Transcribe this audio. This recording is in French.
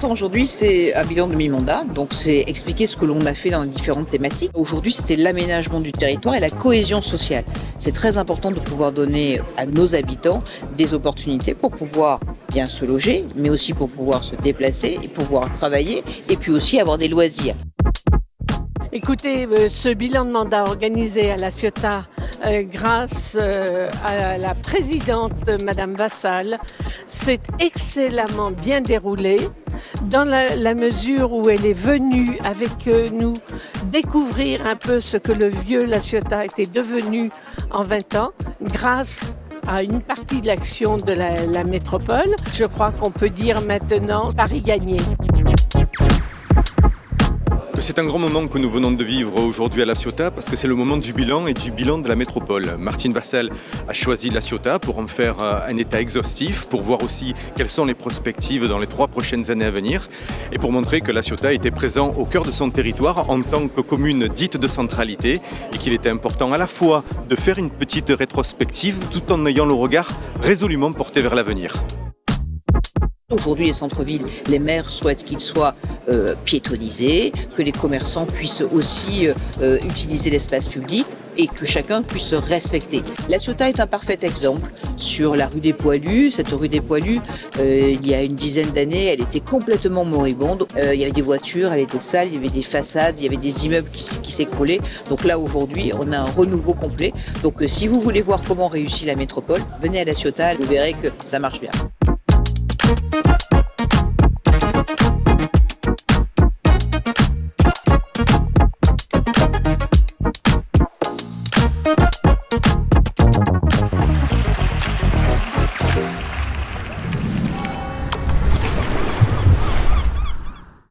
font aujourd'hui, c'est un bilan de mi-mandat, donc c'est expliquer ce que l'on a fait dans les différentes thématiques. Aujourd'hui, c'était l'aménagement du territoire et la cohésion sociale. C'est très important de pouvoir donner à nos habitants des opportunités pour pouvoir bien se loger, mais aussi pour pouvoir se déplacer et pouvoir travailler et puis aussi avoir des loisirs. Écoutez, ce bilan de mandat organisé à La Ciotat grâce à la présidente Madame Vassal s'est excellemment bien déroulé dans la mesure où elle est venue avec nous découvrir un peu ce que le vieux La Ciotat était devenu en 20 ans grâce à une partie de l'action de la métropole. Je crois qu'on peut dire maintenant Paris gagné. C'est un grand moment que nous venons de vivre aujourd'hui à La Ciotat parce que c'est le moment du bilan et du bilan de la métropole. Martine Vassal a choisi La Ciotat pour en faire un état exhaustif, pour voir aussi quelles sont les perspectives dans les 3 prochaines années à venir et pour montrer que La Ciotat était présent au cœur de son territoire en tant que commune dite de centralité et qu'il était important à la fois de faire une petite rétrospective tout en ayant le regard résolument porté vers l'avenir. Aujourd'hui, les centres-villes, les maires souhaitent qu'ils soient piétonnisés, que les commerçants puissent aussi utiliser l'espace public et que chacun puisse se respecter. La Ciotat est un parfait exemple sur la rue des Poilus. Cette rue des Poilus, il y a une dizaine d'années, elle était complètement moribonde. Il y avait des voitures, elle était sale, il y avait des façades, il y avait des immeubles qui s'écroulaient. Donc là, aujourd'hui, on a un renouveau complet. Donc si vous voulez voir comment réussit la métropole, venez à La Ciotat, vous verrez que ça marche bien.